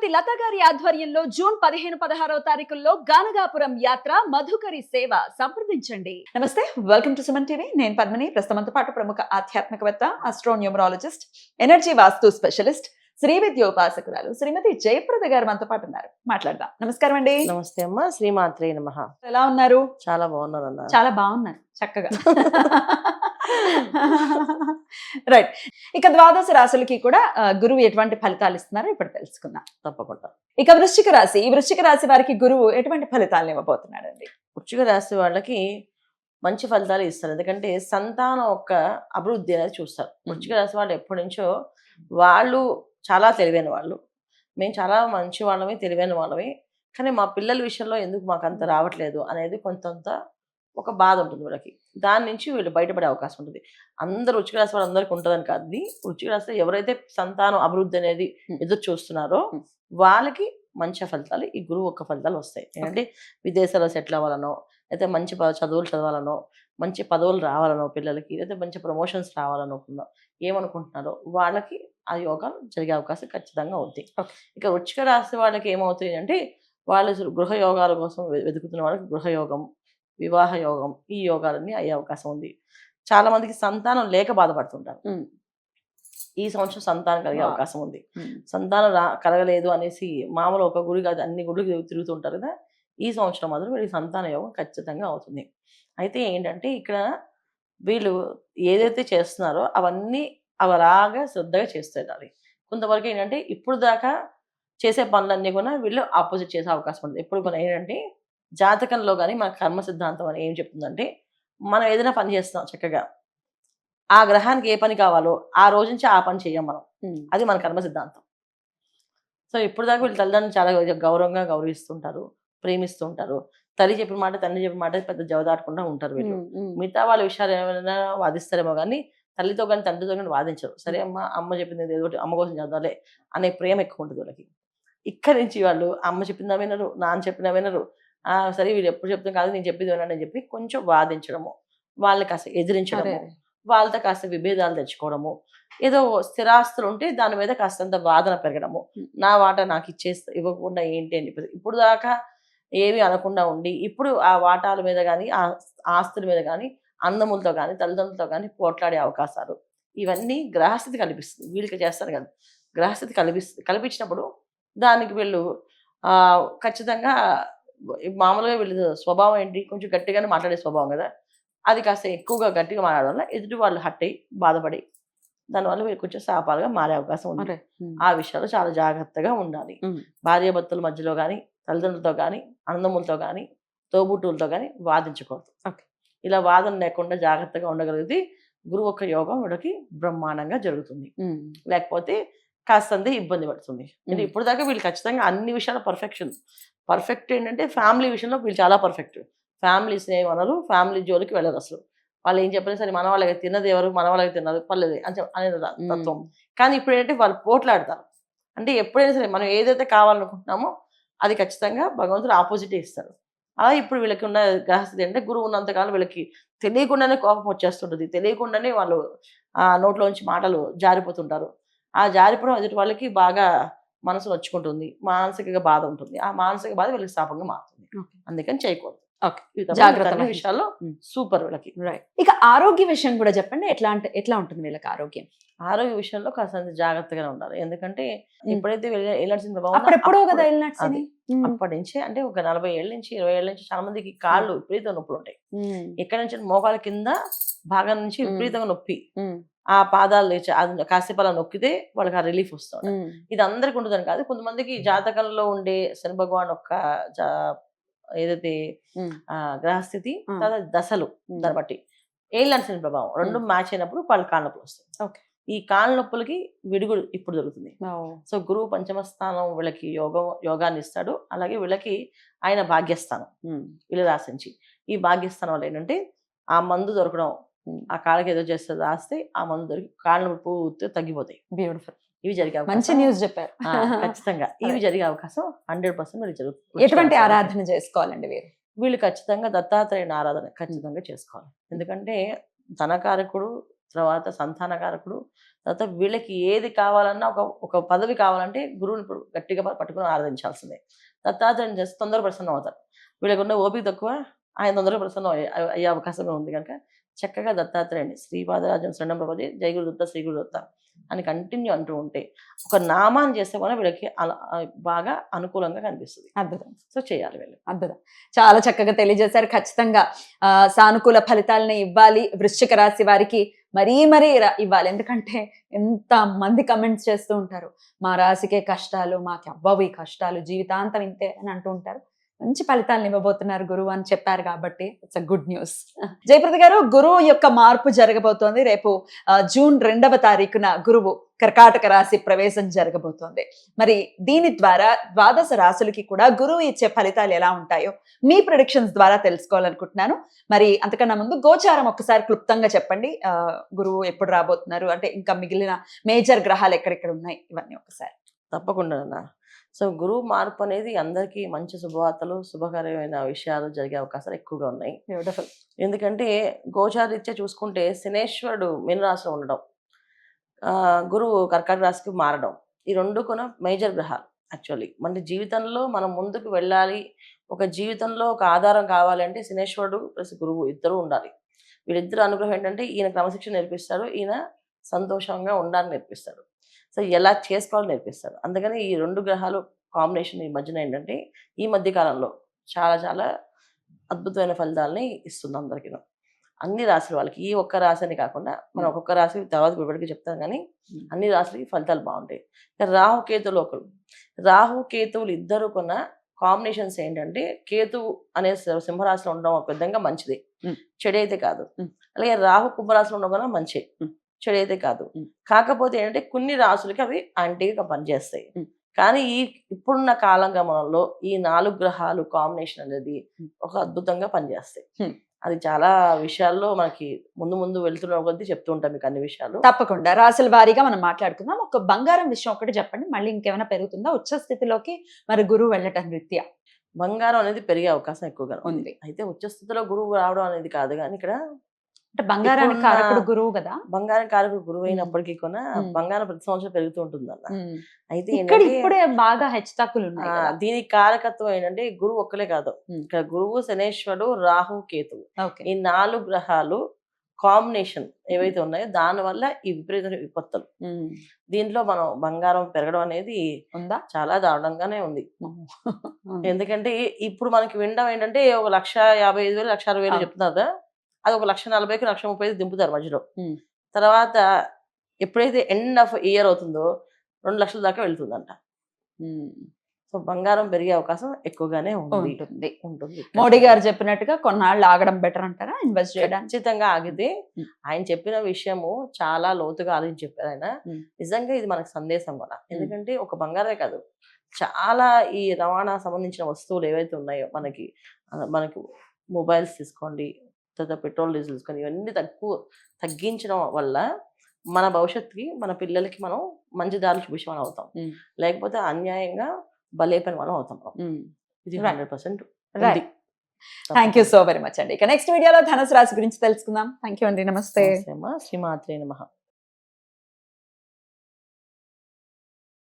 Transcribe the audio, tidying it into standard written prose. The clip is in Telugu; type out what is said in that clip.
శ్రీమతి లత గారి ఆధ్వర్యంలో జూన్ 15-16 తారీఖుల్లో గానగాపురం యాత్ర మధుకరి సేవ సంప్రదించండి. నమస్తే, వెల్కమ్ టు సుమన్ టీవీ. నేను పద్మిని. ప్రస్తుతంతో పాటు ప్రముఖ ఆధ్యాత్మికవేత్త, ఆస్ట్రోన్యూమరాలజిస్ట్, ఎనర్జీ వాస్తు స్పెషలిస్ట్, శ్రీ విద్యోపాసకురాలు శ్రీమతి జయప్రద గారు మనతో పాటు ఉన్నారు. మాట్లాడదాం. నమస్కారం అండి. నమస్తే అమ్మ. శ్రీమాత్రే నమః. ఎలా ఉన్నారు? చాలా బాగున్నారు అన్న. చాలా బాగున్నారు, చక్కగా. రైట్. ఇక ద్వాదశ రాశులకి కూడా గురువు ఎటువంటి ఫలితాలు ఇస్తున్నారో ఇప్పుడు తెలుసుకుందాం. తప్పకుండా. ఇక వృశ్చిక రాశి, ఈ వృశ్చిక రాశి వారికి గురువు ఎటువంటి ఫలితాలను ఇవ్వబోతున్నాడండి? వృశ్చిక రాశి వాళ్ళకి మంచి ఫలితాలు ఇస్తారు. ఎందుకంటే సంతానం యొక్క అభివృద్ధి అనేది చూస్తారు. వృశ్చిక రాశి వాళ్ళు ఎప్పటి నుంచో వాళ్ళు చాలా తెలివైన వాళ్ళు, మేము చాలా మంచి వాళ్ళమే, తెలివైన వాళ్ళమే, కానీ మా పిల్లల విషయంలో ఎందుకు మాకు అంత రావట్లేదు అనేది కొంత ఒక బాధ ఉంటుంది వీళ్ళకి. దాని నుంచి వీళ్ళు బయటపడే అవకాశం ఉంటుంది. అందరూ వృశ్చిక రాశి వాళ్ళు అందరికీ ఉంటుందని కాదు. ఇది వృశ్చిక రాశి ఎవరైతే సంతానం అభివృద్ధి అనేది ఎదురు చూస్తున్నారో వాళ్ళకి మంచి ఫలితాలు, ఈ గురువు యొక్క ఫలితాలు వస్తాయి. ఏంటంటే విదేశాల్లో సెటిల్ అవ్వాలనో, అయితే మంచి చదువులు చదవాలనో, మంచి పదవులు రావాలనో పిల్లలకి, లేదా మంచి ప్రమోషన్స్ రావాలనుకున్నా ఏమనుకుంటున్నారో వాళ్ళకి ఆ యోగాలు జరిగే అవకాశం ఖచ్చితంగా అవుతాయి. ఇక వృశ్చిక రాశి వాళ్ళకి ఏమవుతాయి అంటే, వాళ్ళు గృహ యోగాల కోసం వెతుకుతున్న వాళ్ళకి గృహయోగం, వివాహ యోగం, ఈ యోగాలన్నీ అయ్యే అవకాశం ఉంది. చాలా మందికి సంతానం లేక బాధపడుతుంటారు. ఈ సంవత్సరం సంతానం కలిగే అవకాశం ఉంది. సంతానం కలగలేదు అనేసి మామూలు ఒక గుడి కాదు అన్ని గుళ్ళు తిరుగుతుంటారు కదా, ఈ సంవత్సరం మాత్రం వీళ్ళకి సంతాన యోగం ఖచ్చితంగా అవుతుంది. అయితే ఏంటంటే ఇక్కడ వీళ్ళు ఏదైతే చేస్తున్నారో అవన్నీ అవలాగా శ్రద్ధగా చేస్తారు. కొంతవరకు ఏంటంటే ఇప్పుడు దాకా చేసే పనులన్నీ కూడా వీళ్ళు ఆపోజిట్ చేసే అవకాశం ఉంటుంది. ఎప్పుడు కూడా ఏంటంటే జాతకంలో కానీ మన కర్మ సిద్ధాంతం అని ఏం చెప్తుందంటే, మనం ఏదైనా పని చేస్తున్నాం చక్కగా, ఆ గ్రహానికి ఏ పని కావాలో ఆ రోజు నుంచి ఆ పని చేయం మనం. అది మన కర్మ సిద్ధాంతం. సో ఇప్పుడు దాకా వీళ్ళు తల్లిదండ్రులు చాలా గౌరవంగా గౌరవిస్తుంటారు, ప్రేమిస్తుంటారు. తల్లి చెప్పిన మాట, తండ్రి చెప్పిన మాట పెద్ద జవదాటకుండా ఉంటారు వీళ్ళు. మిగతా వాళ్ళ విషయాలు ఏమైనా వాదిస్తారేమో కానీ తల్లితో కానీ తండ్రితో కానీ వాదించరు. సరే అమ్మ చెప్పింది ఏదో అమ్మ కోసం చదవాలి అనే ప్రేమ ఎక్కువ ఉంటుంది వీళ్ళకి. ఇక్కడి నుంచి వాళ్ళు అమ్మ చెప్పినా వినరు, నాన్న చెప్పినా వినరు. సరే వీళ్ళు ఎప్పుడు చెప్తాం కాదు, నేను చెప్పింది వినండి అని చెప్పి కొంచెం వాదించడము, వాళ్ళని కాస్త ఎదిరించడము, వాళ్ళతో కాస్త విభేదాలు తెచ్చుకోవడము, ఏదో స్థిరాస్తులు ఉంటే దాని మీద కాస్తంత వాదన పెరగడము, నా వాటా నాకు ఇవ్వకుండా ఏంటి అని చెప్పేసి ఇప్పుడు దాకా ఏమి అనకుండా ఉండి ఇప్పుడు ఆ వాటాల మీద కానీ ఆ ఆస్తుల మీద కానీ అన్నములతో కానీ తల్లిదండ్రులతో కానీ పోట్లాడే అవకాశాలు ఇవన్నీ గ్రహస్థితి కల్పిస్తుంది. వీళ్ళకి చేస్తారు కదా, గ్రహస్థితి కల్పించినప్పుడు దానికి వీళ్ళు ఖచ్చితంగా మామూలుగా వీళ్ళ స్వభావం ఏంటి, కొంచెం గట్టిగానే మాట్లాడే స్వభావం కదా, అది కాస్త ఎక్కువగా గట్టిగా మాట్లాడడం వల్ల ఎదుటి వాళ్ళు హట్ అయ్యి బాధపడి దానివల్ల వీళ్ళు కొంచెం శాపాలుగా మారే అవకాశం ఉంది. ఆ విషయాలు చాలా జాగ్రత్తగా ఉండాలి. భార్యాభర్తల మధ్యలో కానీ, తల్లిదండ్రులతో కానీ, అన్నదమ్ములతో కానీ, తోబుట్టువులతో కానీ వాదించకూడదు. ఇలా వాదన లేకుండా జాగ్రత్తగా ఉండగలిగితే గురువు యొక్క యోగం వీళ్ళకి బ్రహ్మాండంగా జరుగుతుంది. లేకపోతే కాస్తంత ఇబ్బంది పడుతుంది. ఇప్పుడు దాకా వీళ్ళు ఖచ్చితంగా అన్ని విషయాలు పర్ఫెక్ట్ ఏంటంటే ఫ్యామిలీ విషయంలో వీళ్ళు చాలా పర్ఫెక్ట్. ఫ్యామిలీస్ ఏమన్నారు, ఫ్యామిలీ జోలికి వెళ్ళరు అసలు. వాళ్ళు ఏం చెప్పినా సరే మన వాళ్ళకి తిన్నది ఎవరు, మన వాళ్ళకి తిన్నది పర్లేదు అనే తత్వం. కానీ ఇప్పుడు ఏంటంటే వాళ్ళు పోట్లాడతారు. అంటే ఎప్పుడైనా సరే మనం ఏదైతే కావాలనుకుంటున్నామో అది ఖచ్చితంగా భగవంతుడు ఆపోజిటే ఇస్తాడు. అలా ఇప్పుడు వీళ్ళకి ఉన్న గ్రహస్థితి అంటే గురువు ఉన్నంతకాలం వీళ్ళకి తెలియకుండానే కోపం వచ్చేస్తుంటుంది, తెలియకుండానే వాళ్ళు నోట్లోంచి మాటలు జారిపోతుంటారు. ఆ జారిపోవడం ఎదుటి వాళ్ళకి బాగా మనసు నొచ్చుకుంటుంది, మానసికంగా బాధ ఉంటుంది. ఆ మానసిక బాధ వీళ్ళకి శాపంగా మారుతుంది. అందుకని చేయకూడదు. జాగ్రత్త విషయాల్లో సూపర్ వీళ్ళకి. ఇక ఆరోగ్య విషయం కూడా చెప్పండి, ఎట్లా ఉంటుంది వీళ్ళకి ఆరోగ్యం? ఆరోగ్య విషయంలో కాస్త జాగ్రత్తగానే ఉండాలి. ఎందుకంటే ఎప్పుడైతే వెళ్ళాల్సిన అప్పటి నుంచి అంటే ఒక 40 ఏళ్ళ నుంచి 20 ఏళ్ళ నుంచి చాలా మందికి కాళ్ళు విపరీతంగా నొప్పులు ఉంటాయి. ఎక్కడి నుంచి మోకాల కింద భాగం నుంచి విపరీతంగా నొప్పి, ఆ పాదాలు కాసేపు అలా నొక్కితే వాళ్ళకి ఆ రిలీఫ్ వస్తుంది. ఇది అందరికి ఉంటుందని కాదు, కొంతమందికి జాతకంలో ఉండే శని భగవాన్ యొక్క ఏదైతే గ్రహస్థితి దశలు దాన్ని బట్టి ఏళ్ళని శని ప్రభావం రెండు మ్యాచ్ అయినప్పుడు వాళ్ళు కాళ్ళ నొప్పులు వస్తాయి. ఈ కాళ్ళ నొప్పులకి విడుగుడు ఇప్పుడు దొరుకుతుంది. సో గురువు పంచమ స్థానం వీళ్ళకి యోగాన్ని ఇస్తాడు. అలాగే వీళ్ళకి ఆయన భాగ్యస్థానం వీళ్ళు రాసించి, ఈ భాగ్యస్థానం వల్ల ఏంటంటే ఆ మందు దొరకడం, ఆ కాళ్ళకి ఏదో చేస్తే రాస్తే ఆ మందు దొరికి కాళ్ళ నొప్పి పూర్తిగా తగ్గిపోతాయి. బ్యూటిఫుల్. ఇవి జరిగే మంచి న్యూస్ చెప్పారు. ఖచ్చితంగా ఇవి జరిగే అవకాశం 100% వీళ్ళు జరుగుతుంది. ఎటువంటి ఆరాధన చేసుకోవాలండి వీళ్ళు ఖచ్చితంగా దత్తాత్రేయుని ఆరాధన ఖచ్చితంగా చేసుకోవాలి. ఎందుకంటే ధనకారకుడు తర్వాత సంతానకారకుడు, తర్వాత వీళ్ళకి ఏది కావాలన్నా ఒక పదవి కావాలంటే గురువుని ఇప్పుడు గట్టిగా పట్టుకుని ఆరాధించాల్సిందే. దత్తాత్రేయుని చేస్తే తొందరగా ప్రసన్నం అవుతారు. వీళ్ళకున్న ఓపిక తక్కువ, ఆయన తొందరగా ప్రసన్నం అయ్యే అవకాశమే ఉంది కనుక చక్కగా దత్తాత్రేయుని శ్రీపాదరాజం శరణం ప్రపంచే జై గురుదత్త శ్రీ గురుదత్త అని కంటిన్యూ అంటూ ఉంటే ఒక నామాన్ని చేస్తే కూడా వీళ్ళకి బాగా అనుకూలంగా కనిపిస్తుంది. అద్భుతం. సో చేయాలి వీళ్ళు. అద్భుతం. చాలా చక్కగా తెలియజేశారు. ఖచ్చితంగా సానుకూల ఫలితాలని ఇవ్వాలి వృశ్చిక రాశి వారికి, మరీ ఇవ్వాలి. ఎందుకంటే ఎంత మంది కమెంట్స్ చేస్తూ ఉంటారు, మా రాశికే కష్టాలు, మాకు అవ్వవు ఈ కష్టాలు, జీవితాంతం ఇంతే అని అంటూ ఉంటారు. మంచి ఫలితాలను ఇవ్వబోతున్నారు గురువు అని చెప్పారు కాబట్టి it's a good news. Jayaprada గారు, గురువు యొక్క మార్పు జరగబోతోంది. రేపు జూన్ 2వ తారీఖున గురువు కర్కాటక రాశి ప్రవేశం జరగబోతోంది. మరి దీని ద్వారా ద్వాదశ రాశులకి కూడా గురువు ఇచ్చే ఫలితాలు ఎలా ఉంటాయో మీ ప్రిడిక్షన్స్ ద్వారా తెలుసుకోవాలనుకుంటున్నాను. మరి అంతకన్నా ముందు గోచారం ఒక్కసారి క్లుప్తంగా చెప్పండి. గురువు ఎప్పుడు రాబోతున్నారు, అంటే ఇంకా మిగిలిన మేజర్ గ్రహాలు ఎక్కడెక్కడ ఉన్నాయి, ఇవన్నీ ఒకసారి. తప్పకుండా అన్న. సో గురువు మార్పు అనేది అందరికీ మంచి శుభవార్తలు, శుభకరమైన విషయాలు జరిగే అవకాశాలు ఎక్కువగా ఉన్నాయి. బ్యూటిఫుల్. ఎందుకంటే గోచారీత్యా చూసుకుంటే శనేశ్వరుడు మీనరాశిలో ఉండడం, గురువు కర్కాటక రాశికి మారడం, ఈ రెండు కూడా మేజర్ గ్రహాలు. యాక్చువల్లీ మన జీవితంలో మనం ముందుకు వెళ్ళాలి, ఒక జీవితంలో ఒక ఆధారం కావాలి అంటే శనేశ్వరుడు ప్లస్ గురువు ఇద్దరు ఉండాలి. వీళ్ళిద్దరు అనుగ్రహం ఏంటంటే ఈయన క్రమశిక్షణ నేర్పిస్తాడు, ఈయన సంతోషంగా ఉండాలని నేర్పిస్తాడు. సో ఎలా చేసుకోవాలో నేర్పిస్తాడు. అందుకని ఈ రెండు గ్రహాలు కాంబినేషన్ ఈ మధ్యన ఏంటంటే ఈ మధ్య కాలంలో చాలా చాలా అద్భుతమైన ఫలితాలని ఇస్తుంది అందరికీ, అన్ని రాశుల వాళ్ళకి. ఈ ఒక్క రాశి అని కాకుండా మనం ఒక్కొక్క రాశి తర్వాత ఇప్పటికీ చెప్తాం, కానీ అన్ని రాశులకి ఫలితాలు బాగుంటాయి. రాహుకేతువులు ఒకరు, రాహుకేతువులు ఇద్దరు కొన్న కాంబినేషన్స్ ఏంటంటే కేతువు అనే సింహరాశిలో ఉండడం ఒక విధంగా మంచిది, చెడైతే కాదు. అలాగే రాహు కుంభరాశిలో ఉండడం కూడా మంచి, చెడైతే కాదు. కాకపోతే ఏంటంటే కొన్ని రాశులకి అవి యాంటీగా పనిచేస్తాయి. కానీ ఇప్పుడున్న కాలగమనంలో ఈ 4 గ్రహాలు కాంబినేషన్ అనేది ఒక అద్భుతంగా పనిచేస్తాయి. అది చాలా విషయాల్లో మనకి ముందు వెళ్తున్న కొద్దీ చెప్తూ ఉంటాం మీకు అన్ని విషయాలు. తప్పకుండా రాశుల వారీగా మనం మాట్లాడుకుందాం. ఒక బంగారం విషయం ఒకటి చెప్పండి, మళ్ళీ ఇంకేమైనా పెరుగుతుందా ఉచ్చ స్థితిలోకి మరి గురువు వెళ్ళటం రీత్యా? బంగారం అనేది పెరిగే అవకాశం ఎక్కువగా ఉంది. అయితే ఉచ్చ స్థితిలో గురువు రావడం అనేది కాదు, కానీ ఇక్కడ అంటే బంగారానికి కారకుడు గురువు కదా, బంగారం కారకుడు గురువు అయినప్పటికీ కూడా బంగారం ప్రతి సంవత్సరం పెరుగుతూ ఉంటుంది అన్న. అయితే ఇప్పుడే బాగా హెచ్చుతగ్గులు ఉన్నాయి. దీనికి కారకత్వం ఏంటంటే గురువు ఒక్కలే కాదు, ఇక్కడ గురువు, శనేశ్వరుడు, రాహు, కేతువు, ఈ 4 గ్రహాలు కాంబినేషన్ ఏవైతే ఉన్నాయో దాని వల్ల ఈ విపరీత విపత్తులు. దీంట్లో మనం బంగారం పెరగడం అనేది ఉందా, చాలా దారుణంగానే ఉంది. ఎందుకంటే ఇప్పుడు మనకి వినడం ఏంటంటే 1,55,000 1,60,000 చెప్తున్నారు, అది 1,40,000 1,30,000 దింపుతారు మధ్యలో. తర్వాత ఎప్పుడైతే ఎండ్ ఆఫ్ ఇయర్ అవుతుందో 2 లక్షల దాకా వెళ్తుందంట. సో బంగారం పెరిగే అవకాశం ఎక్కువగానే ఉంటుంది. మోడీ గారు చెప్పినట్టుగా కొన్నాళ్ళు ఆగడం బెటర్ అంటారా ఇన్వెస్ట్ చేయడానికి? ఖచ్చితంగా ఆగితే ఆయన చెప్పిన విషయము చాలా లోతుగా ఆలోచించి చెప్పారు ఆయన. నిజంగా ఇది మనకు సందేశం కూడా. ఎందుకంటే ఒక బంగారమే కాదు, చాలా ఈ రవాణా సంబంధించిన వస్తువులు ఏవైతే ఉన్నాయో మనకి మొబైల్స్ తీసుకోండి, తర్వాత పెట్రోల్ డీజిల్ తీసుకొని, ఇవన్నీ తగ్గించడం వల్ల మన భవిష్యత్తుకి మన పిల్లలకి మనం మంచి దారి చూపించే మనం అవుతాం. లేకపోతే అన్యాయంగా బలైపోయిన మనం అవుతాం. ఇది 100%. Thank you so very much అండి. ఇక నెక్స్ట్ వీడియోలో ధనుసు రాశి గురించి తెలుసుకుందాం. థ్యాంక్ యూ అండి. నమస్తే. శ్రీమాత్రే నమః.